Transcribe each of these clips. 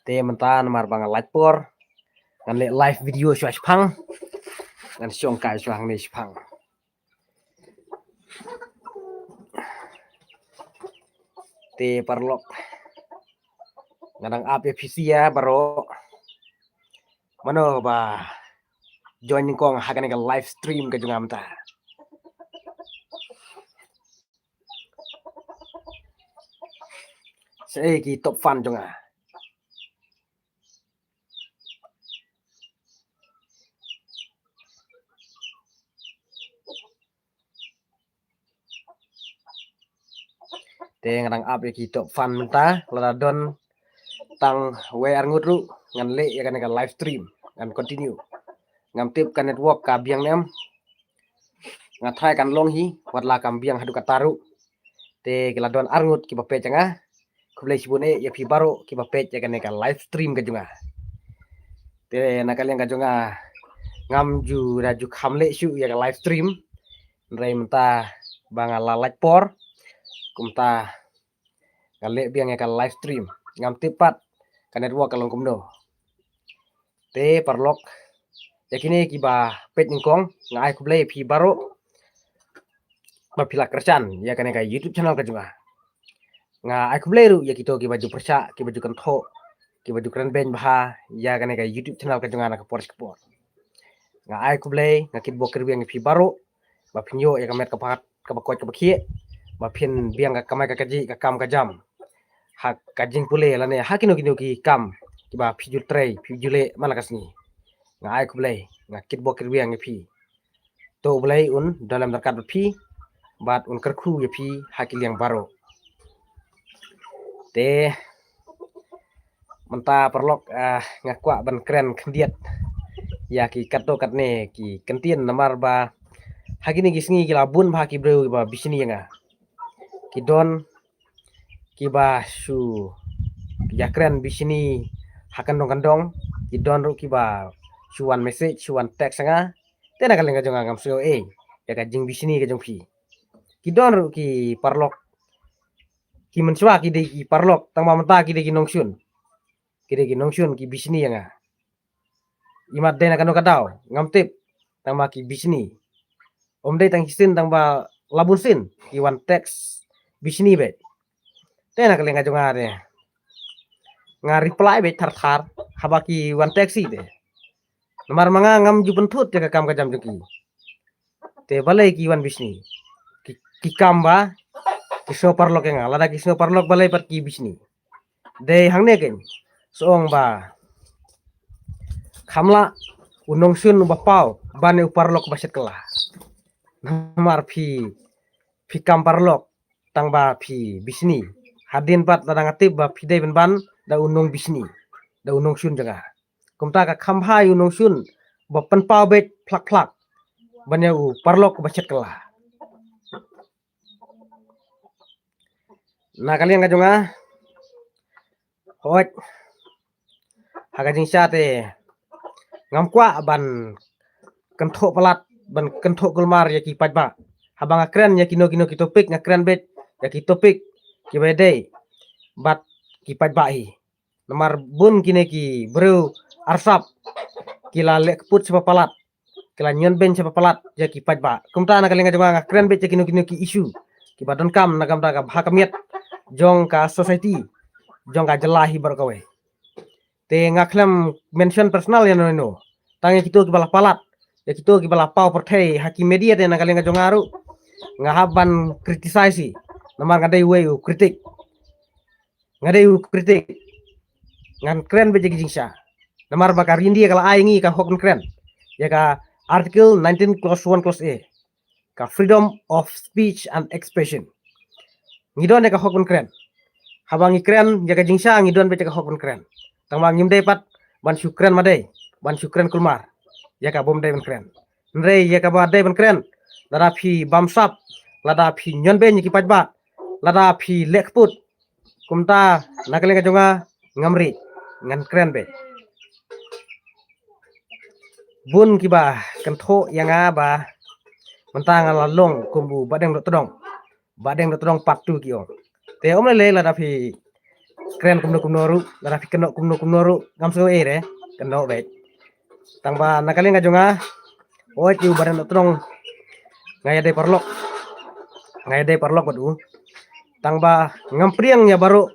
te mentan mar bang light por ngan le live video shwa shpang ngan syong kai shwang ni shpang te parlok ngadang up PC ya baro mano ba join kong hakan ka live stream ka jungam ta sei ki top fan jonga te ngadang up ki top fan ta lada don tang we arngut ru ngan le ya kan ka live stream ngan continue ngam tip ka network ka biang nem ngathai kan long hi watla kam biang hadu kataru te kila don arngut ki bape changa khuble sibune ya phi baro ki bape ya kan ka live stream ka junga te nakalian ka junga ngam ju raju khamle shu ya ka live stream rei menta banga la light por kumta kale biang ya ka live stream ngam tipat ka network kalong kumno te parlok yakini kiba pet ningkong ngai kuble phi baro ba phila kerjan ya kan ka YouTube channel ka juga nga ai kuble ru ya kito ki baju persa ki baju kantho ki baju keren ben bah ya kan ka YouTube channel ka juga na ka por nga ai kuble nga kit boker biang phi baro ba phinyo ya kamet ka pat ka bakot ka bakhie ba phin biang ka kamai ka kaji ka kam ka jam hak kajing pule la ne hakino kino ki kam ki ba phijul trei phijule malakasni nga ai kublai nga kit boker biang phi to blai un dalam darkat phi bat un kerkhu ya phi hakiliang baro te menta perlok nga kwa ban kren khendiat ya ki katto katne ki kentien namar ba hakini ki sngi ki labun ba ki breu ba bisini nga ki don ki ba su ya kren bisini hakan dong kandong ki don ru ki ba chuan message chuan text nga tena kalenga jonga ngam seo ya ka jing bisini ka jong phi ki don ru ki parlok ki menswa ki de ki parlok tang mamta ki de ki nongsyun ki bisini nga imat dena kanu kadau ngam tip tang ma ki bisini om de tang hisin tang ba labun sin ki wan text bisini be tena kalenga jonga de nga reply be thar habaki wan text de nomor manga ngam ju pentut ya kam ka jam juki te balai ki wan bisni ki kamba ki so parlok nga lada ki so parlok balai pat ki bisni de hangne ken song ba khamla unong sun ba pau bane uparlok baset kala nomor phi kam parlok tang ba phi bisni hadin pat lada ngatip ba phi de ban da unong bisni da unong sun jaga kumta ka khamha unong sun ba pan pau bet plak bane u parlok baset kala na kalian ka jonga hot haga jing te ngam kwa ban kentho palat ban kentho kulmar ya ki pajba habang akren ya kino ki topik ngakren bet ya ki topik ki bede bat ki pajba hi nomor bun kine ki bro arsap kila lek put sepa palat kila nyon ben sepa palat ya ki pajba kumta na kalenga jonga ngakren bet ya kino ki isu ki badon kam nagam daga bhakamiat jong ka society jong ka jelahi berkawe te ngaklam mention personal ya no tangi kito ki bala palat ya kito ki bala pau perthei haki media te nakalenga jongaru ngahaban criticize namar ngadai we kritik ngan kren be jigi jingsa namar bakar india kala aingi ka hokun kren ya ka article 19 clause 1 clause a ka freedom of speech and expression ngidon ya ka hokun kren habangi kren ya ka jingsa ngidon be ka hokun kren tangwang nyimde pat ban syukran madai ban syukran kulmar ya ka bom dai ban kren nre ya ka ba dai ban kren lada phi bamsap lada phi nyon be ki pajba lada phi lekput kumta nakalenga jonga ngamri ngan kren be bun ki ba kantho yanga ba mentang ala long kumbu badeng do todong patu ki o te om le lada phi keren kumno ru lara fikeno kumno ru ngam so re keno baik tangba nakali ngajonga oi tiu badan trong ngaya de parlok badu tangba ngampriang ya baru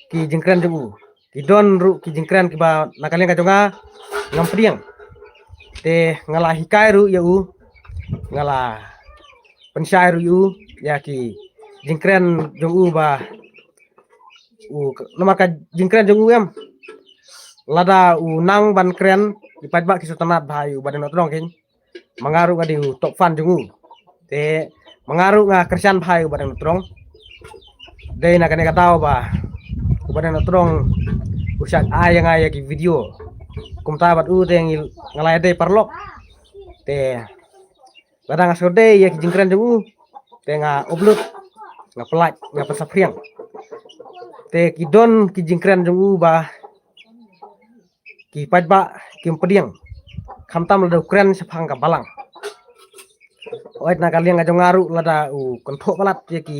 ki jengkran jugu ki don ru ki jengkran ki ba nakali ngajonga ngampriang te ngala hikai ru ya ngala pensai ru ya ki jengkran jugu ba nomor ka jengkran jugu em lada nang ban kren di pajba ki sutanat bahayu badan otrong kin mangaru ngadi top fan jugu te mangaru nga kersian bahayu badan otrong dei na kane katao ba badan otrong usak ayang ki video kumta bat te ngalai de parlok te lada ngasode ya ki jengkran jugu te nga upload nga pelaj nga pasapriang te ki don ki jengkran jugu ba ki pajba kim pediang khamtam lada kren sepang ka balang oit na kaliang ngajong ngaru lada konthok palat ye ki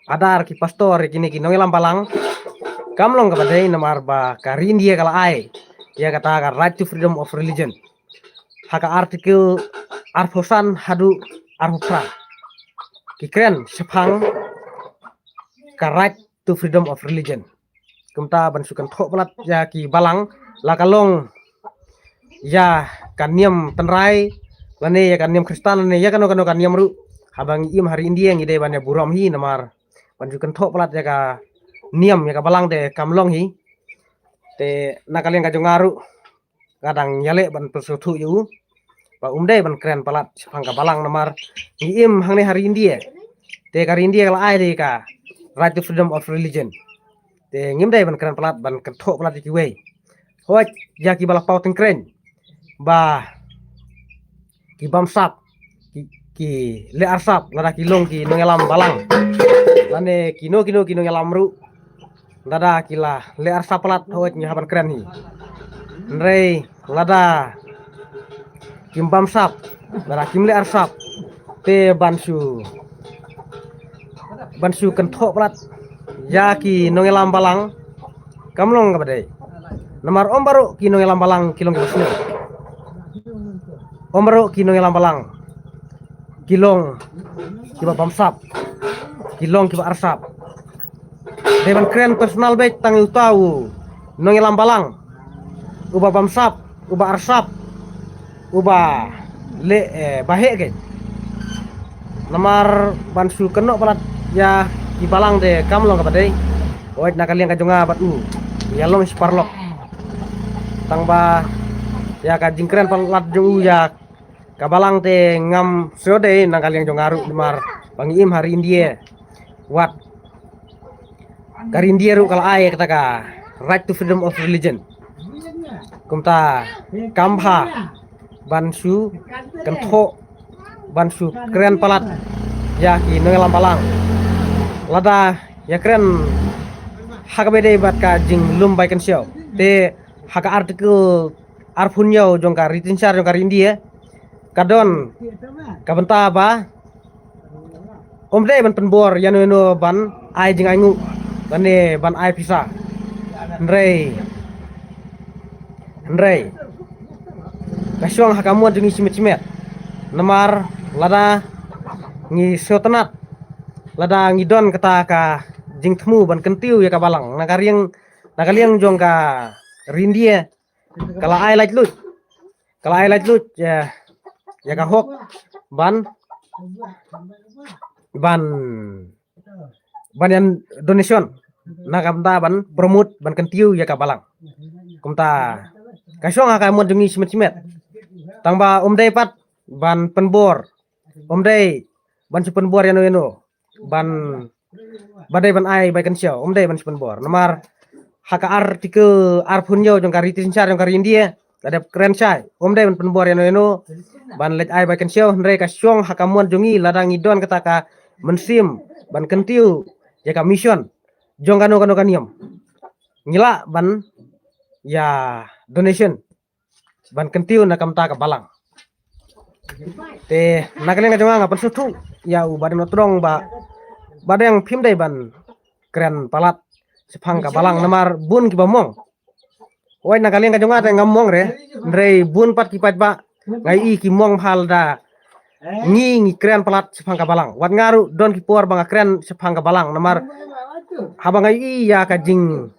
adar ki pastor kini ki nongelam balang kamlong ka badai namar ba ka rindia kala ai ya kata ka right to freedom of religion haka artikel arfosan hadu arfra ki kren sepang ka right to freedom of religion kumta ban sukan thok palat ya ki balang lakalong ya kaniam tenrai lane ya kaniam kristan lane ya kano kaniam ru habang im hari india ngi de banya buram hi namar panjukan thok plat ya ka niam ya ka balang de kamlong hi te nakalian ka jongaru kadang nyale ban persuthu yu ba umde ban keren palat sepang ka balang namar ngi im hangne hari india te ka india kala ai de ka right to freedom of religion te ngimdai ban keren palat ban kenthok palat ki we hoi ya ki balak pau tengkren ba ki bamsap ki le arsap lada kilong ki nongelam balang lane kino ngelam ru lada kila le arsap palat hoi nyahaban keren hi nrei lada kim bamsap lada kim le arsap te bansu kenthok palat ya ki nongelam balang kamlong ka badai namar om baru kino ngelam balang kilong ki basne om baru kino ngelam balang kilong kiba bamsap kilong kiba arsap deban keren personal baik tang tahu no ngelam balang uba bamsap uba arsap uba le bahe ke namar bansu keno palat ya ki balang de kamlong ka badai oit nakaliang ka jonga bat yalong sparlok tangba ya ka jingkren palat jung ya kabalang te ngam sode nang kaliang jong aru mar pangim hari india wat karindia ru kala ai kata ka right to freedom of religion kumta kambha bansu kentho bansu keren palat ya ki ngelam balang lada ya keren hakabede bat ka jing lum bai kan sio te haka artikel arpunyo jongka ritinsar jongka india kadon kabenta ba omde ban penbor yano ban ai jing aingu bane ban ai pisa nrei kasyong hakamuan jeng cimet namar lada ngi sotenat lada ngidon kata ka jing temu ban kentiu ya kabalang nakaliang jongka rindia kala ai lait lut ya ka hok ban yang donation nakamta ban promote ban kentiu ya ka balang kumta kasyong aka mon jungi simet tangba umdai pat ban penbor umdai ban penbor yano ban badai ban ai bai kan syau umdai ban penbor namar haka artikel arpunyo jong kari tinsar jong kari india ada keren sai omdai ban penbor yano ban let ai bai kan syau ndai kasyong haka mon jungi ladang idon kata ka mensim ban kentiu ya ka mission jong kano kaniam ngila ban ya donation ban kentiu nakamta ka balang te nakaleng jonga ngapan sutu ya u badan otrong ba badang phim dai ban keren palat sepang ka balang namar bun ki bamong oi na kalian ka jonga ta ngamong re bun pat ki pat ba ngai i ki mong hal da ngi kren pelat sepang ka balang wat ngaru don ki por bang kren sepang ka balang namar habang ngai i ya ka jing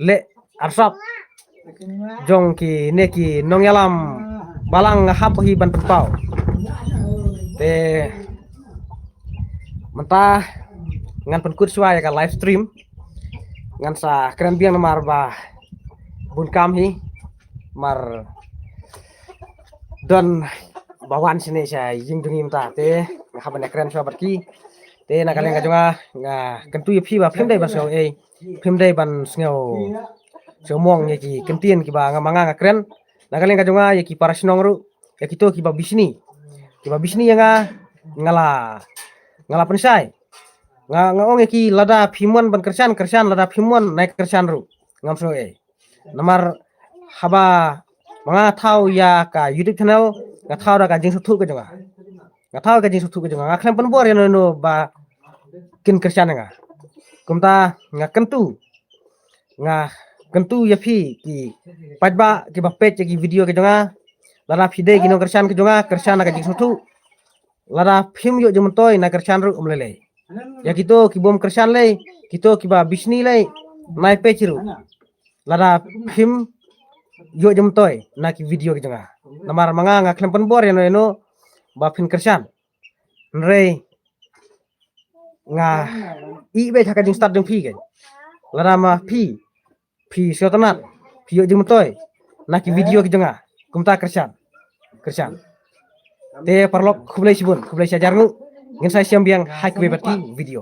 le arsap jong ki neki nong yalam balang hap hi ban pau te mentah ngan penkut suai ka live stream ngan sa keren biang namar ba bun kam hi mar don bawan sini sa jing dungim ta te haban keren suai barki te na kalen ka jonga nga kentu yi phi ba phim dai ba so phim dai ban sngo so mong ye ki kentien ki ba nga manga keren na kalen ka jonga ye ki parasinong ru ya kito ki ba bisni nga ngala pensai nga ong ki lada phimon ban kersan lada phimon naik kersan ru ngam so namar haba manga thau ya ka YouTube channel nga thau da ka jing suthu ka jonga nga khlem pan bor no ba kin kersan nga kumta nga kentu ya phi ki pajba ki ba page ki video ka jonga lada phide ki no kersan ka jing suthu lada phim yo jumtoy na kersan ru umlele ya kito ki bom kersan le kito ki ba bisni le nai page ru lada phim yo jumtoy na ki video ki jonga namar manga nga khlem pan bor no ba phin kersan re nga i be thaka jing start ding phi ke lada ma phi sotanat phi yo jumtoy na ki video ki jonga kumta kersan te parlok khublai sajar ngu ngin sai siam biang hai kwe bati video